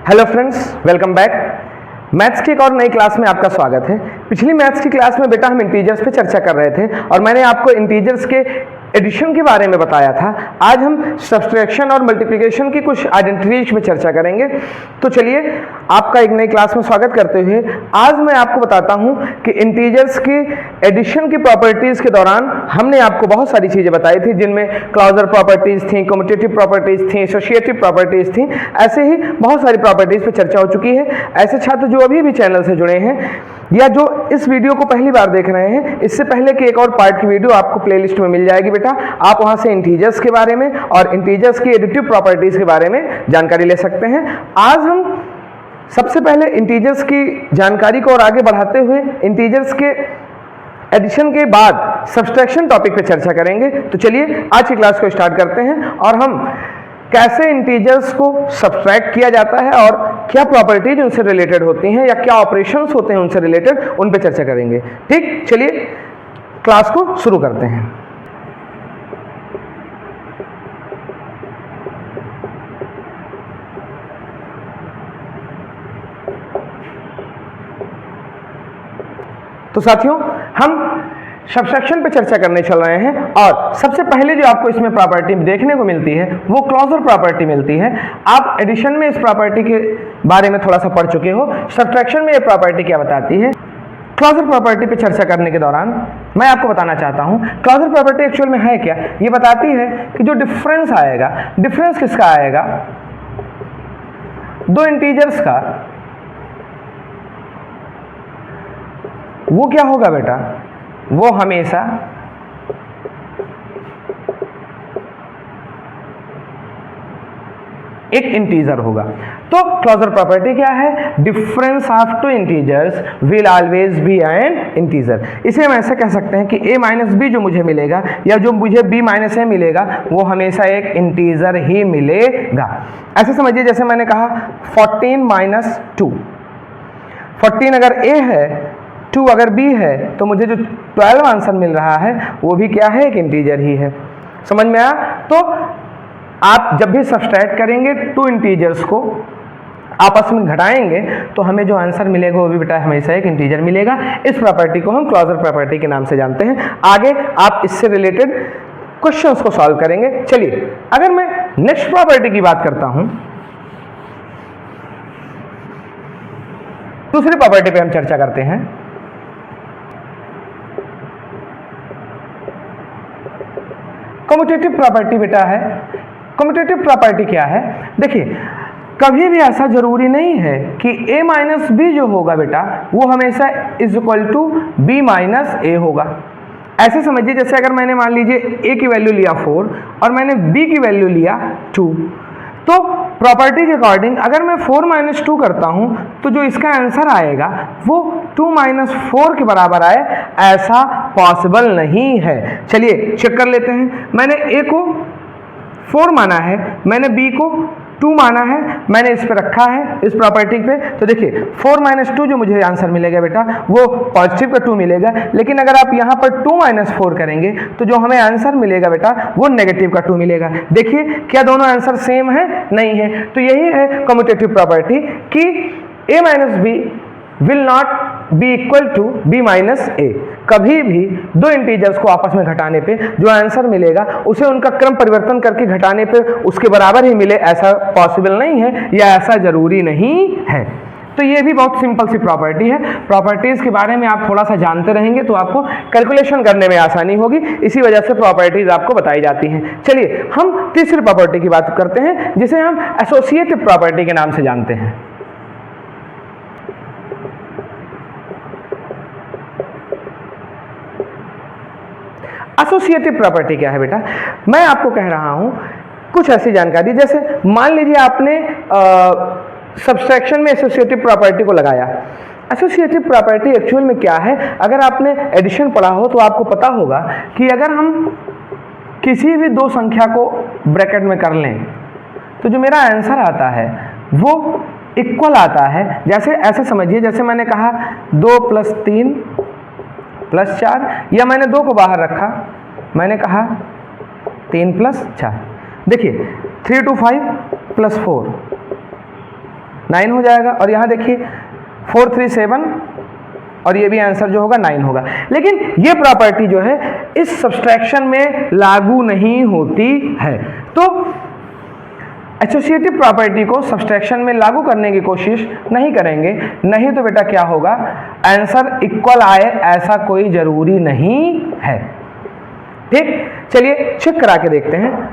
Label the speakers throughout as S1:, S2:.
S1: Hello friends, welcome back. Maths की एक और नई क्लास में आपका स्वागत है। पिछली मैथ्स की क्लास में बेटा हम इंटीजर्स पे चर्चा कर रहे थे और मैंने आपको इंटीजर्स के एडिशन के बारे में बताया था। आज हम सब्सट्रैक्शन और मल्टीप्लिकेशन की कुछ आइडेंटिटीज में चर्चा करेंगे। तो चलिए आपका एक नई क्लास में स्वागत करते हुए आज मैं आपको बताता हूं कि इंटीजर्स की एडिशन की प्रॉपर्टीज के दौरान हमने आपको बहुत सारी चीजें बताई थी, जिनमें क्लॉजर प्रॉपर्टीज थी, कम्यूटेटिव प्रॉपर्टीज थी, एसोसिएटिव प्रॉपर्टीज थी। ऐसे ही बहुत सारी प्रॉपर्टीज पे चर्चा हो चुकी है। ऐसे छात्र जो अभी भी चैनल से जुड़े हैं या जो इस वीडियो को पहली बार देख रहे हैं, इससे पहले की एक और पार्ट की वीडियो आपको प्लेलिस्ट में मिल जाएगी बेटा। आप वहां से इंटीजर्स के बारे में और इंटीजर्स की एडिटिव प्रॉपर्टीज के बारे में जानकारी ले सकते हैं। आज हम सबसे पहले इंटीजर्स की जानकारी को और आगे बढ़ाते हुए इंटीजर्स के एडिशन के बाद सब्सट्रैक्शन टॉपिक पे चर्चा करेंगे। तो चलिए आज की क्लास को स्टार्ट करते हैं और हम कैसे इंटीजर्स को सब्सट्रैक्ट किया जाता है और क्या प्रॉपर्टीज उनसे रिलेटेड होती हैं या क्या ऑपरेशंस होते हैं उनसे रिलेटेड, उन पे चर्चा करेंगे। ठीक, चलिए क्लास को शुरू करते हैं। तो साथियों, हम सब्सट्रैक्शन पे चर्चा करने चल रहे हैं और सबसे पहले जो आपको इसमें प्रॉपर्टी देखने को मिलती है वो क्लॉजर प्रॉपर्टी मिलती है। आप एडिशन में इस प्रॉपर्टी के बारे में थोड़ा सा पढ़ चुके हो। सब्सट्रैक्शन में ये प्रॉपर्टी क्या बताती है? क्लॉजर प्रॉपर्टी पे चर्चा करने के दौरान मैं आपको बताना चाहता हूं क्लॉजर प्रॉपर्टी एक्चुअल में है क्या। ये बताती है कि जो डिफरेंस आएगा, डिफरेंस किसका आएगा? दो इंटीजर्स का, वो क्या होगा बेटा? वो हमेशा एक इंटीजर होगा। तो क्लॉजर प्रॉपर्टी क्या है? Difference of two integers will always be an integer. इसे हम ऐसा कह सकते हैं कि a माइनस बी जो मुझे मिलेगा या जो मुझे b माइनस ए मिलेगा वो हमेशा एक इंटीजर ही मिलेगा। ऐसे समझिए जैसे मैंने कहा 14 माइनस 2, 14 अगर a है, 2 अगर b है, तो मुझे जो 12 आंसर मिल रहा है वो भी क्या है? एक इंटीजर ही है। समझ में आया? तो आप जब भी सब्सट्रैक्ट करेंगे टू इंटीजर्स को आपस में घटाएंगे तो हमें जो आंसर मिलेगा वो भी बेटा हमेशा एक इंटीजर मिलेगा। इस प्रॉपर्टी को हम क्लॉजर प्रॉपर्टी के नाम से जानते हैं। आगे आप इससे रिलेटेड क्वेश्चंस को सॉल्व करेंगे। चलिए, अगर मैं नेक्स्ट प्रॉपर्टी की बात करता हूं, दूसरी प्रॉपर्टी पे हम चर्चा करते हैं। कम्यूटेटिव प्रॉपर्टी बेटा है। कम्यूटेटिव प्रॉपर्टी क्या है? देखिए, कभी भी ऐसा जरूरी नहीं है कि a माइनस बी जो होगा बेटा वो हमेशा is equal to b minus A होगा। ऐसे समझिए जैसे अगर मैंने मान लीजिए a की वैल्यू लिया 4 और मैंने b की वैल्यू लिया 2, तो प्रॉपर्टी के अकॉर्डिंग अगर मैं 4 माइनस 2 करता हूं तो जो इसका आंसर आएगा वो 2 माइनस 4 के बराबर आए, ऐसा पॉसिबल नहीं है। चलिए चेक कर लेते हैं। मैंने a को 4 माना है, मैंने b को 2 माना है, मैंने इस पे रखा है इस प्रॉपर्टी पे। तो देखिए 4 माइनस 2 जो मुझे आंसर मिलेगा बेटा वो पॉजिटिव का 2 मिलेगा, लेकिन अगर आप यहाँ पर 2 माइनस 4 करेंगे तो जो हमें आंसर मिलेगा बेटा वो नेगेटिव का 2 मिलेगा। देखिए क्या दोनों आंसर सेम है? नहीं है। तो यही है कम्यूटेटिव प्रॉपर्टी कि a minus B will not be equal to b minus A. कभी भी दो इंटीजर्स को आपस में घटाने पे जो आंसर मिलेगा उसे उनका क्रम परिवर्तन करके घटाने पे उसके बराबर ही मिले, ऐसा पॉसिबल नहीं है या ऐसा जरूरी नहीं है। तो ये भी बहुत सिंपल सी प्रॉपर्टी है। प्रॉपर्टीज के बारे में आप थोड़ा सा जानते रहेंगे तो आपको कैलकुलेशन करने में आसानी होगी, इसी वजह से प्रॉपर्टीज आपको बताई जाती हैं। चलिए हम तीसरी प्रॉपर्टी की बात करते हैं जिसे हम एसोसिएटिव प्रॉपर्टी के नाम से जानते हैं। एसोसिएटिव प्रॉपर्टी क्या है बेटा? मैं आपको कह रहा हूं कुछ ऐसी जानकारी, जैसे मान लीजिए आपने सब्सट्रैक्शन में एसोसिएटिव प्रॉपर्टी को लगाया। एसोसिएटिव प्रॉपर्टी एक्चुअल में क्या है? अगर आपने एडिशन पढ़ा हो तो आपको पता होगा कि अगर हम किसी भी दो संख्या को ब्रैकेट में कर लें तो जो मेरा आंसर आता है वो इक्वल आता है। जैसे ऐसे समझिए, जैसे मैंने कहा 2 + 3 + 4, या मैंने 2 को बाहर रखा, मैंने कहा 3 + 4। देखिए 3 × 5 + 4 9 हो जाएगा। और यहाँ देखिए 4 3 7 और ये भी आंसर जो होगा 9 होगा। लेकिन ये प्रॉपर्टी जो है इस सब्सट्रैक्शन में लागू नहीं होती है। तो एसोसिएटिव प्रॉपर्टी को सब्सट्रैक्शन में लागू करने की कोशिश नहीं करेंगे, नहीं तो बेटा क्या होगा, आंसर इक्वल आए ऐसा कोई जरूरी नहीं है। ठीक, चलिए चेक करा के देखते हैं।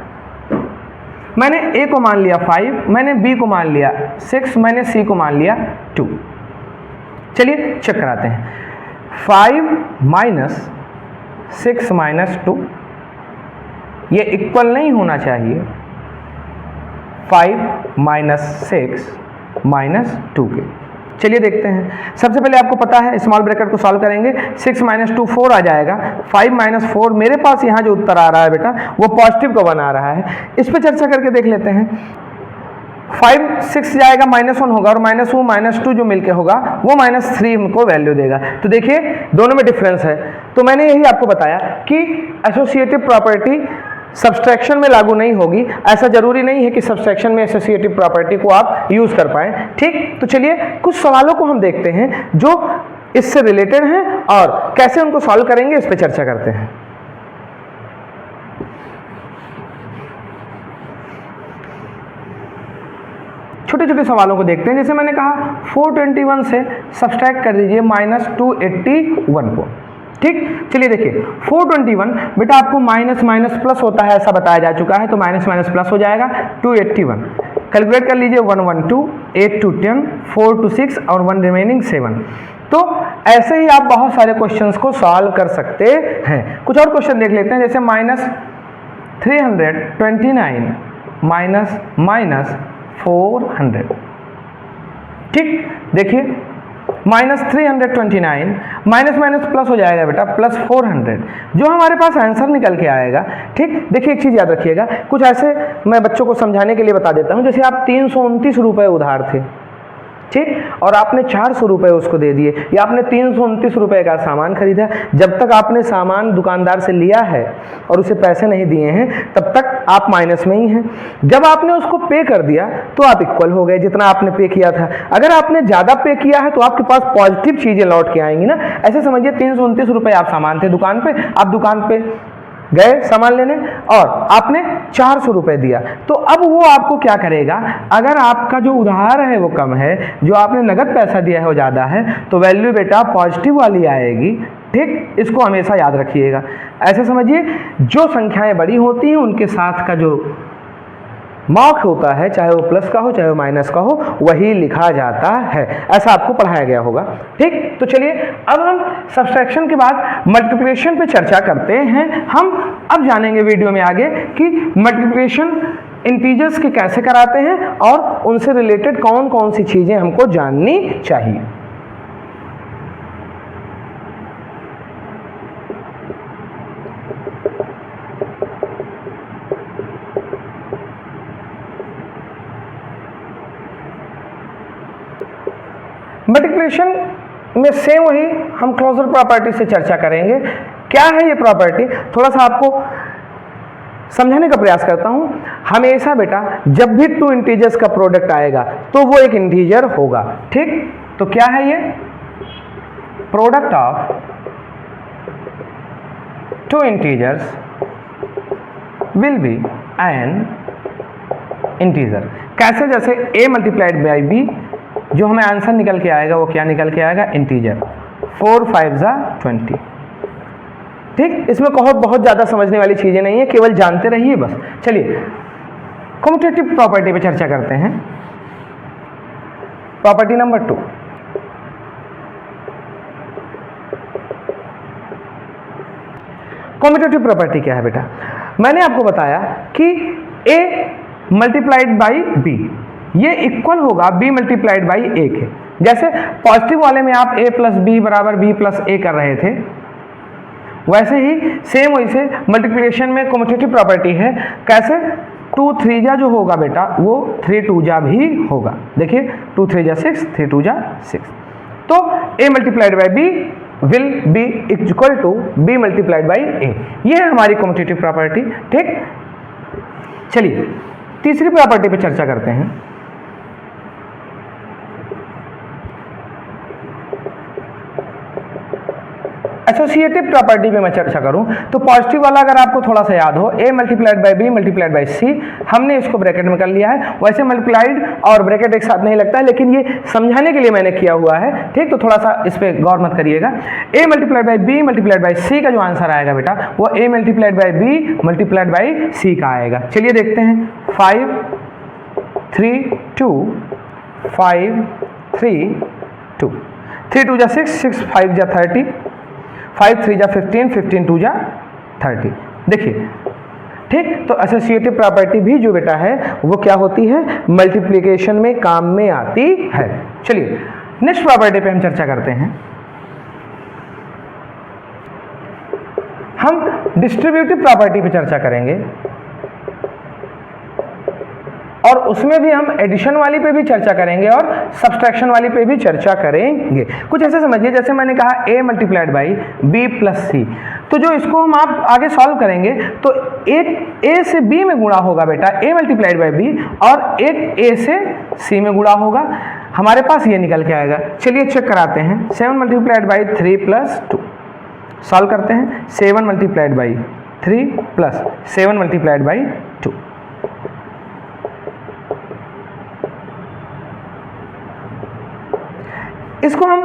S1: मैंने ए को मान लिया 5, मैंने बी को मान लिया 6, मैंने सी को मान लिया 2। चलिए चेक कराते हैं। 5 माइनस 6 माइनस 2 ये इक्वल नहीं होना चाहिए 5 माइनस 6 माइनस 2 के। चलिए देखते हैं। सबसे पहले आपको पता है स्मॉल ब्रैकेट को सॉल्व करेंगे, 6 माइनस 2 4 आ जाएगा, 5 माइनस 4 मेरे पास यहाँ जो उत्तर आ रहा है बेटा वो पॉजिटिव को बना रहा है। इस पर चर्चा करके देख लेते हैं। 5 6 जाएगा -1 होगा और -2 जो मिलके होगा वो -3 हमको वैल्यू देगा। तो देखिए दोनों में डिफरेंस है। तो मैंने यही आपको बताया कि एसोसिएटिव प्रॉपर्टी सब्सट्रैक्शन में लागू नहीं होगी। ऐसा जरूरी नहीं है कि सब्सट्रैक्शन में एसोसिएटिव प्रॉपर्टी को आप यूज कर पाएं। ठीक, तो चलिए कुछ सवालों को हम देखते हैं जो इससे रिलेटेड हैं और कैसे उनको सॉल्व करेंगे इस पर चर्चा करते हैं। छोटे छोटे सवालों को देखते हैं। जैसे मैंने कहा 421 से सब्सट्रैक्ट कर दीजिए -281 को। ठीक, चलिए देखिए 421 बेटा आपको माइनस माइनस प्लस होता है ऐसा बताया जा चुका है, तो माइनस माइनस प्लस हो जाएगा। 281 कैलकुलेट कर लीजिए, 112 8 to 10 4 to 6 और 1 रिमेनिंग 7। तो ऐसे ही आप बहुत सारे क्वेश्चंस को सॉल्व कर सकते हैं। कुछ और क्वेश्चन देख लेते हैं। जैसे -329 माइनस माइनस 400। ठीक, देखिए -329 माइनस माइनस प्लस हो जाएगा बेटा +400, जो हमारे पास आंसर निकल के आएगा। ठीक, देखिए एक चीज़ याद रखिएगा, कुछ ऐसे मैं बच्चों को समझाने के लिए बता देता हूँ। जैसे आप 329 रुपये उधार थे, ठीक, और आपने 400 रुपये उसको दे दिए, या आपने 329 रुपये का सामान खरीदा। जब तक आपने सामान दुकानदार से लिया है और उसे पैसे नहीं दिए हैं तब तक आप माइनस में ही हैं। जब आपने उसको पे कर दिया तो आप इक्वल हो गए जितना आपने पे किया था। अगर आपने ज़्यादा पे किया है तो आपके पास पॉजिटिव चीज़ें लौट के आएंगी ना। ऐसे समझिए 329 रुपये आप सामान थे दुकान पे, आप दुकान पे गए सामान लेने और आपने 400 रुपये दिया, तो अब वो आपको क्या करेगा, अगर आपका जो उधार है वो कम है, जो आपने नगद पैसा दिया है वो ज़्यादा है, तो वैल्यू बेटा पॉजिटिव वाली आएगी। ठीक, इसको हमेशा याद रखिएगा। ऐसे समझिए जो संख्याएं बड़ी होती हैं उनके साथ का जो मार्क होता है, चाहे वो प्लस का हो चाहे वो माइनस का हो, वही लिखा जाता है। ऐसा आपको पढ़ाया गया होगा। ठीक, तो चलिए अब हम सब्सट्रैक्शन के बाद मल्टीप्लिकेशन पे चर्चा करते हैं। हम अब जानेंगे वीडियो में आगे कि मल्टीप्लिकेशन इंटीजर्स के कैसे कराते हैं और उनसे रिलेटेड कौन कौन सी चीज़ें हमको जाननी चाहिए। मल्टीप्लिकेशन में सेम वही हम क्लोजर प्रॉपर्टी से चर्चा करेंगे। क्या है ये प्रॉपर्टी, थोड़ा सा आपको समझाने का प्रयास करता हूं। हमेशा बेटा जब भी 2 इंटीजर्स का प्रोडक्ट आएगा तो वो एक इंटीजर होगा। ठीक, तो क्या है ये, product of 2 integers will be an integer. कैसे, जैसे a मल्टीप्लाइड बाई b, जो हमें आंसर निकल के आएगा वो क्या निकल के आएगा, इंटीजर। 4 5 20। ठीक, इसमें बहुत ज़्यादा समझने वाली चीज़ें नहीं है, केवल जानते रहिए बस। चलिए कम्यूटेटिव प्रॉपर्टी पे चर्चा करते हैं। प्रॉपर्टी नंबर 2, कम्यूटेटिव प्रॉपर्टी क्या है बेटा, मैंने आपको बताया कि a मल्टीप्लाइड बाई b ये इक्वल होगा b मल्टीप्लाइड बाई a के। जैसे पॉजिटिव वाले में आप a प्लस बी बराबर b प्लस a कर रहे थे, वैसे ही सेम वैसे मल्टीप्लिकेशन में कम्यूटेटिव प्रॉपर्टी है। कैसे, 2 3 जा जो होगा बेटा वो 3 2 जा भी होगा। देखिए 2 3 जा 6 3 2 जा 6, तो a multiplied by b will be equal to b multiplied by a। ये है हमारी कम्यूटेटिव प्रॉपर्टी। ठीक, चलिए तीसरी प्रॉपर्टी पे चर्चा करते हैं। एसोसिएटिव प्रॉपर्टी पे मैं चर्चा करूं तो पॉजिटिव वाला अगर आपको थोड़ा सा याद हो, a multiplied by B multiplied by C, हमने इसको ब्रैकेट में कर लिया है। वैसे मल्टीप्लाइड और ब्रैकेट एक साथ नहीं लगता है, लेकिन ये समझाने के लिए मैंने किया हुआ है, ठीक। तो थोड़ा सा इस पर गौर मत करिएगा। a multiplied by B multiplied by C का जो आंसर आएगा बेटा वो a multiplied by B multiplied by C का आएगा। चलिए देखते हैं। 5 3 2 5 3 2 3 2 जा 6 6 5 जा 30 5 3 जा 15 15 2 जा 30। देखिए, ठीक। तो एसोसिएटिव प्रॉपर्टी भी जो बेटा है वो क्या होती है, मल्टीप्लिकेशन में काम में आती है। चलिए नेक्स्ट प्रॉपर्टी पे हम चर्चा करते हैं। हम डिस्ट्रीब्यूटिव प्रॉपर्टी पे चर्चा करेंगे और उसमें भी हम एडिशन वाली पे भी चर्चा करेंगे और सब्सट्रैक्शन वाली पे भी चर्चा करेंगे। कुछ ऐसे समझिए, जैसे मैंने कहा a multiplied by B plus C, तो जो इसको हम आप आगे सॉल्व करेंगे तो एक a से b में गुणा होगा बेटा a मल्टीप्लाइड बाई बी और एक a से c में गुणा होगा, हमारे पास ये निकल के आएगा। चलिए चेक कराते हैं। 7 मल्टीप्लाइड बाई 3 प्लस 2, सॉल्व करते हैं। 7 multiplied by 3 plus 7 multiplied by 2, इसको हम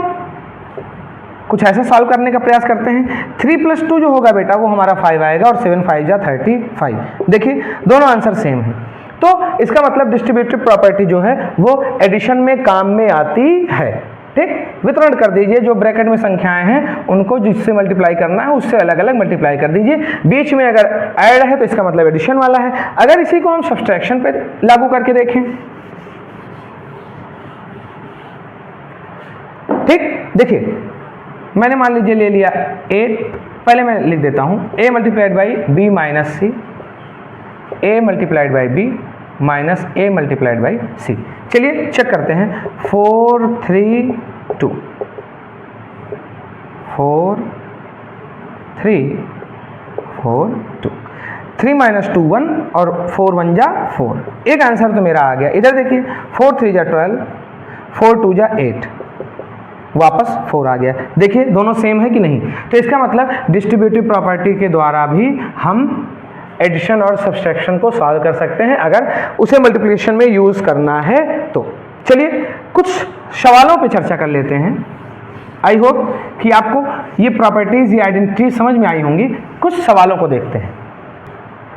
S1: कुछ ऐसे सॉल्व करने का प्रयास करते हैं। 3 प्लस 2 जो होगा बेटा वो हमारा 5 आएगा और 7 5 जा 35। देखिए दोनों आंसर सेम है, तो इसका मतलब डिस्ट्रीब्यूटिव प्रॉपर्टी जो है वो एडिशन में काम में आती है, ठीक। वितरण कर दीजिए, जो ब्रैकेट में संख्याएं हैं उनको जिससे मल्टीप्लाई करना है उससे अलग अलग मल्टीप्लाई कर दीजिए। बीच में अगर ऐड है तो इसका मतलब एडिशन वाला है। अगर इसी को हम सब्सट्रैक्शन पे लागू करके देखें, ठीक। देखिए मैंने मान लीजिए ले लिया 8, पहले मैं लिख देता हूं a multiplied by B minus C, a multiplied by B minus a multiplied by C. चलिए चेक करते हैं। 4 3 2 4 3 4 2 3 माइनस 2 1 और 4 1 जा 4। एक आंसर तो मेरा आ गया। इधर देखिए 4 3 जा 12, 4 2 जा 8, वापस 4 आ गया। देखिए दोनों सेम है कि नहीं। तो इसका मतलब डिस्ट्रीब्यूटिव प्रॉपर्टी के द्वारा भी हम एडिशन और सब्सट्रैक्शन को सॉल्व कर सकते हैं अगर उसे मल्टीप्लिकेशन में यूज करना है तो। चलिए कुछ सवालों पे चर्चा कर लेते हैं। आई होप कि आपको ये प्रॉपर्टीज, ये आइडेंटिटी समझ में आई होंगी। कुछ सवालों को देखते हैं।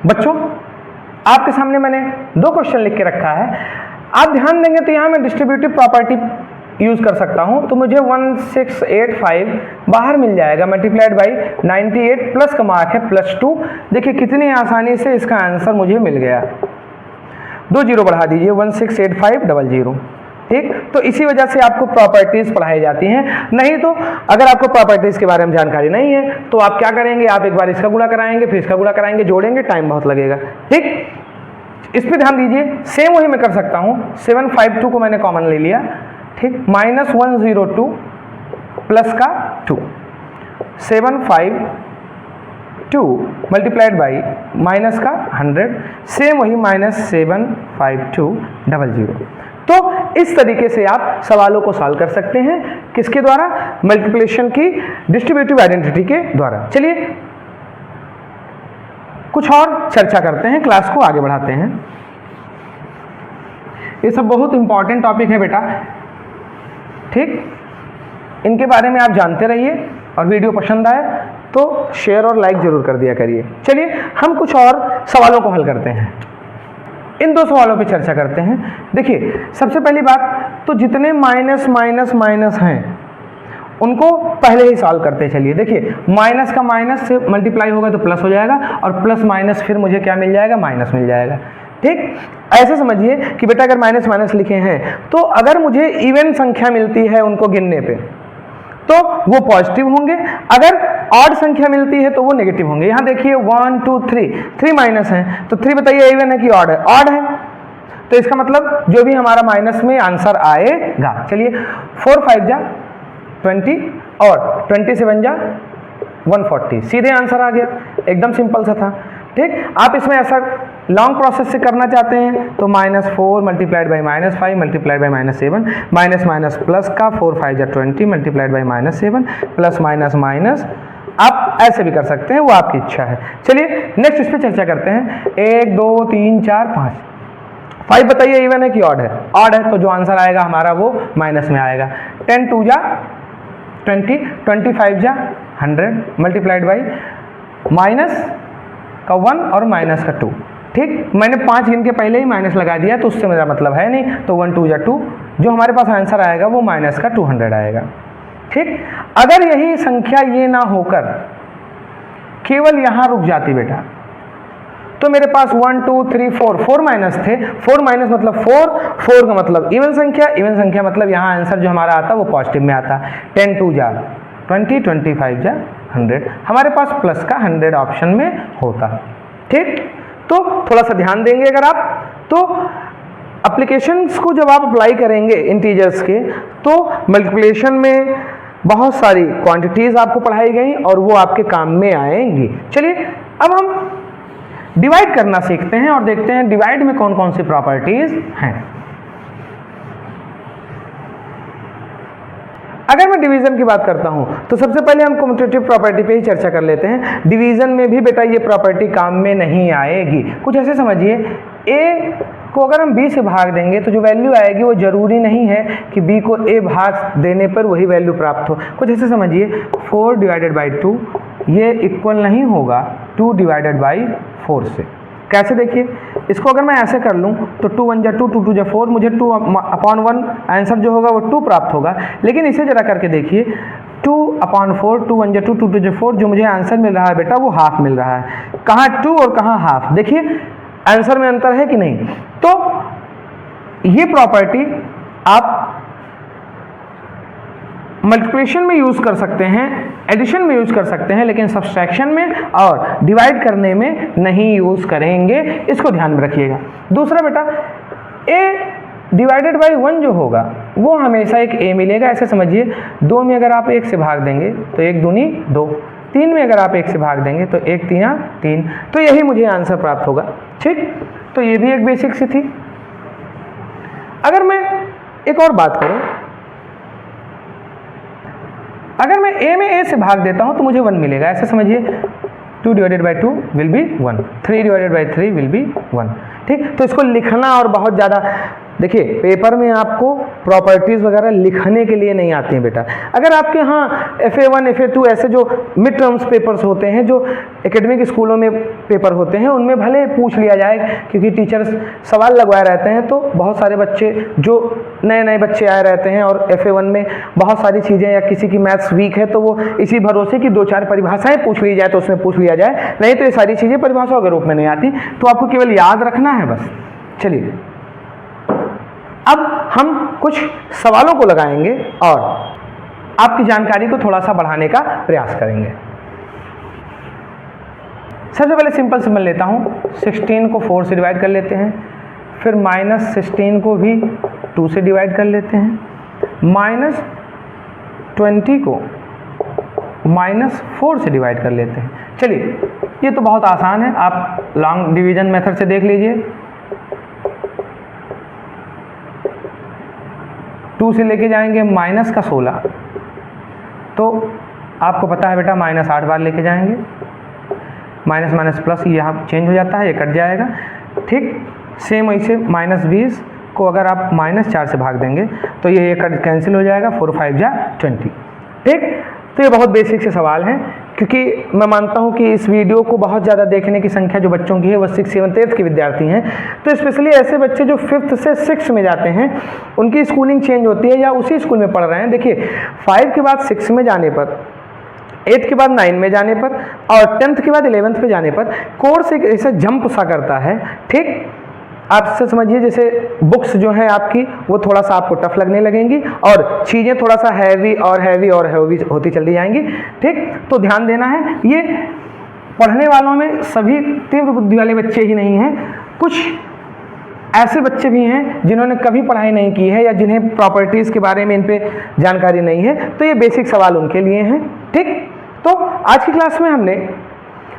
S1: बच्चों आपके सामने मैंने 2 क्वेश्चन लिख के रखा है, आप ध्यान देंगे तो यहाँ मैं डिस्ट्रीब्यूटिव प्रॉपर्टी यूज कर सकता हूं, तो मुझे 1685 बाहर मिल जाएगा मल्टीप्लाइड बाई 98 प्लस का मार्क है +2। देखिए कितनी आसानी से इसका आंसर मुझे मिल गया। 2 जीरो बढ़ा दीजिए, 168500, ठीक। तो इसी वजह से आपको प्रॉपर्टीज पढ़ाई जाती हैं। नहीं तो अगर आपको प्रॉपर्टीज के बारे में जानकारी नहीं है तो आप क्या करेंगे, आप एक बार इसका गुणा कराएंगे, फिर इसका गुणा कराएंगे, जोड़ेंगे, टाइम बहुत लगेगा, ठीक। इस पर ध्यान दीजिए। सेम वही मैं कर सकता हूं। 752 को मैंने कॉमन ले लिया, ठीक। -102 प्लस का 2, 752 मल्टीप्लाइड बाई माइनस का 100, सेम वही -75200। तो इस तरीके से आप सवालों को सॉल्व कर सकते हैं। किसके द्वारा? मल्टीप्लिकेशन की डिस्ट्रीब्यूटिव आइडेंटिटी के द्वारा। चलिए कुछ और चर्चा करते हैं, क्लास को आगे बढ़ाते हैं। ये सब बहुत इंपॉर्टेंट टॉपिक है बेटा, ठीक। इनके बारे में आप जानते रहिए और वीडियो पसंद आए तो शेयर और लाइक जरूर कर दिया करिए। चलिए हम कुछ और सवालों को हल करते हैं। इन 2 सवालों पे चर्चा करते हैं। देखिए सबसे पहली बात तो जितने माइनस माइनस माइनस हैं उनको पहले ही सॉल्व करते चलिए। देखिए माइनस का माइनस से मल्टीप्लाई होगा तो प्लस हो जाएगा और प्लस माइनस फिर मुझे क्या मिल जाएगा, माइनस मिल जाएगा, ठीक। ऐसे समझिए कि बेटा अगर माइनस माइनस लिखे हैं तो अगर मुझे इवन संख्या मिलती है उनको गिनने पे तो वो पॉजिटिव होंगे, अगर ऑड संख्या मिलती है तो वो नेगेटिव होंगे। यहाँ देखिए 1 2 3 माइनस है तो 3 बताइए इवन है कि ऑड है? ऑड है, तो इसका मतलब जो भी हमारा माइनस में आंसर आएगा। चलिए 4 5 जा 20 और 27 जा 140, सीधे आंसर आ गया, एकदम सिंपल सा था, ठीक। आप इसमें ऐसा लॉन्ग प्रोसेस से करना चाहते हैं तो -4 multiplied by -5 multiplied by -7 minus minus plus का 4 5 जा 20 multiplied by -7 plus minus minus आप ऐसे भी कर सकते हैं, वो आपकी इच्छा है। चलिए नेक्स्ट इस पर चर्चा करते हैं। 1 2 3 4 5 5 बताइए इवन है कि ऑड है? ऑड है, तो जो आंसर आएगा हमारा वो माइनस में आएगा। 10 2 जा 20, 25 जा 100 मल्टीप्लाइड बाई माइनस का 1 और माइनस का 2। ठीक, मैंने 5 गिन के पहले ही माइनस लगा दिया, तो उससे मेरा मतलब है नहीं, तो 1 2 जा 2, जो हमारे पास आंसर आएगा वो माइनस का 200 आएगा। ठीक, अगर यही संख्या ये ना होकर केवल यहां रुक जाती बेटा, तो मेरे पास 1 2 3 4 माइनस थे, 4 माइनस मतलब 4 का मतलब इवन संख्या मतलब यहाँ आंसर जो हमारा आता वो पॉजिटिव में आता। 10 2 जा 20, 25 जा 100, हमारे पास प्लस का 100 ऑप्शन में होता। ठीक, तो थोड़ा सा ध्यान देंगे अगर आप, तो एप्लीकेशंस को जब आप अप्लाई करेंगे इंटीजर्स के, तो मल्टीप्लिकेशन में बहुत सारी क्वांटिटीज आपको पढ़ाई गई और वो आपके काम में आएंगी। चलिए अब हम डिवाइड करना सीखते हैं और देखते हैं डिवाइड में कौन कौन सी प्रॉपर्टीज हैं। अगर मैं डिवीजन की बात करता हूं तो सबसे पहले हम कम्यूटेटिव प्रॉपर्टी पे ही चर्चा कर लेते हैं। डिवीजन में भी बेटा ये प्रॉपर्टी काम में नहीं आएगी। कुछ ऐसे समझिए, ए को अगर हम बी से भाग देंगे तो जो वैल्यू आएगी वो जरूरी नहीं है कि बी को ए भाग देने पर वही वैल्यू प्राप्त हो। कुछ ऐसे समझिए, 4 डिवाइडेड बाई 2 ये इक्वल नहीं होगा 2 डिवाइडेड बाई 4 से। कैसे देखिए, इसको अगर मैं ऐसे कर लूँ तो 2 1 जा 2 2 2 जा 4, मुझे 2/1 आंसर जो होगा वो 2 प्राप्त होगा। लेकिन इसे जरा करके देखिए, 2/4 2 1 जा 2 2 2 जा 4, जो मुझे आंसर मिल रहा है बेटा वो हाफ मिल रहा है। कहाँ 2 और कहाँ हाफ, देखिए आंसर में अंतर है कि नहीं। तो ये प्रॉपर्टी आप मल्टीप्लिकेशन में यूज कर सकते हैं, एडिशन में यूज कर सकते हैं, लेकिन सब्सट्रैक्शन में और डिवाइड करने में नहीं यूज करेंगे, इसको ध्यान में रखिएगा। दूसरा बेटा, ए डिवाइडेड बाई 1 जो होगा वो हमेशा एक ए मिलेगा। ऐसे समझिए, 2 में अगर आप 1 से भाग देंगे तो 1 दूनी 2, 3 में अगर आप 1 से भाग देंगे तो 1 3 3, तो यही मुझे आंसर प्राप्त होगा। ठीक, तो ये भी एक बेसिक सी थी। अगर मैं एक और बात करूं, अगर मैं a में a से भाग देता हूं तो मुझे 1 मिलेगा। ऐसे समझिए, 2 divided by 2 will be 1, 3 divided by 3 will be 1। ठीक, तो इसको लिखना और बहुत ज़्यादा, देखिए पेपर में आपको प्रॉपर्टीज़ वगैरह लिखने के लिए नहीं आती हैं बेटा। अगर आपके यहाँ FA1 FA2 ऐसे जो मिड टर्म्स पेपर्स होते हैं, जो एकेडमिक स्कूलों में पेपर होते हैं, उनमें भले पूछ लिया जाए, क्योंकि टीचर्स सवाल लगवाए रहते हैं, तो बहुत सारे बच्चे जो नए बच्चे आए रहते हैं और FA1 में बहुत सारी चीज़ें, या किसी की मैथ्स वीक है तो वो इसी भरोसे कि 2-4 परिभाषाएँ पूछ ली जाए तो उसमें पूछ लिया जाए, नहीं तो ये सारी चीज़ें परिभाषाओं के रूप में नहीं आती, तो आपको केवल याद रखना है बस। चलिए अब हम कुछ सवालों को लगाएंगे और आपकी जानकारी को थोड़ा सा बढ़ाने का प्रयास करेंगे। सबसे पहले सिंपल लेता हूँ, 16 को 4 से डिवाइड कर लेते हैं, फिर -16 को भी 2 से डिवाइड कर लेते हैं, -20 को -4 से डिवाइड कर लेते हैं। चलिए ये तो बहुत आसान है, आप लॉन्ग डिवीजन मेथड से देख लीजिए। 2 से लेके जाएंगे -16, तो आपको पता है बेटा -8 बार लेके जाएंगे, माइनस माइनस प्लस यहाँ चेंज हो जाता है, ये कट जाएगा। ठीक, सेम ऐसे -20 को अगर आप -4 से भाग देंगे तो ये कट कैंसिल हो जाएगा, 4 5 जा 20। ठीक, तो ये बहुत बेसिक से सवाल हैं, क्योंकि मैं मानता हूँ कि इस वीडियो को बहुत ज़्यादा देखने की संख्या जो बच्चों की है वो 6th 7th 8th के विद्यार्थी हैं। तो स्पेशली ऐसे बच्चे जो 5th से 6th में जाते हैं, उनकी स्कूलिंग चेंज होती है या उसी स्कूल में पढ़ रहे हैं। देखिए 5 के बाद 6 में जाने पर, 8 के बाद 9 में जाने पर और 10th के बाद 11th पे जाने पर कोर्स एक ऐसा जंप सा करता है। ठीक, आप से समझिए जैसे बुक्स जो है आपकी वो थोड़ा सा आपको टफ लगने लगेंगी और चीज़ें थोड़ा सा हैवी और हैवी और हैवी होती चली जाएंगी। ठीक, तो ध्यान देना है, ये पढ़ने वालों में सभी तीव्र बुद्धि वाले बच्चे ही नहीं हैं, कुछ ऐसे बच्चे भी हैं जिन्होंने कभी पढ़ाई नहीं की है या जिन्हें प्रॉपर्टीज़ के बारे में इन पे जानकारी नहीं है, तो ये बेसिक सवाल उनके लिए हैं। ठीक, तो आज की क्लास में हमने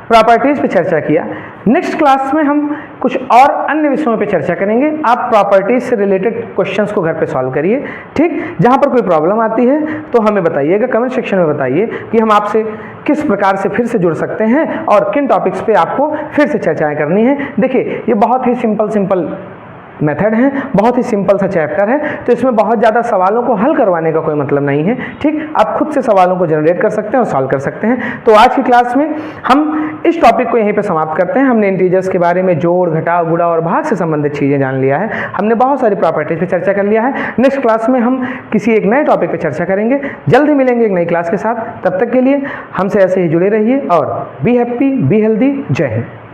S1: प्रॉपर्टीज़ पे चर्चा किया। नेक्स्ट क्लास में हम कुछ और अन्य विषयों पे चर्चा करेंगे। आप प्रॉपर्टीज़ से रिलेटेड क्वेश्चंस को घर पे सॉल्व करिए, ठीक। जहाँ पर कोई प्रॉब्लम आती है तो हमें बताइएगा, कमेंट सेक्शन में बताइए कि हम आपसे किस प्रकार से फिर से जुड़ सकते हैं और किन टॉपिक्स पे आपको फिर से चर्चाएँ करनी है। देखिए ये बहुत ही सिंपल मेथड है, बहुत ही सिंपल सा चैप्टर है, तो इसमें बहुत ज़्यादा सवालों को हल करवाने का कोई मतलब नहीं है, ठीक। आप खुद से सवालों को जनरेट कर सकते हैं और सॉल्व कर सकते हैं। तो आज की क्लास में हम इस टॉपिक को यहीं पे समाप्त करते हैं। हमने इंटीजर्स के बारे में जोड़, घटाव, गुणा और भाग से संबंधित चीज़ें जान लिया है, हमने बहुत सारी प्रॉपर्टीज पे चर्चा कर लिया है। नेक्स्ट क्लास में हम किसी एक नए टॉपिक पर चर्चा करेंगे। जल्द ही मिलेंगे एक नई क्लास के साथ। तब तक के लिए हमसे ऐसे ही जुड़े रहिए और बी हैप्पी, बी हेल्दी। जय हिंद।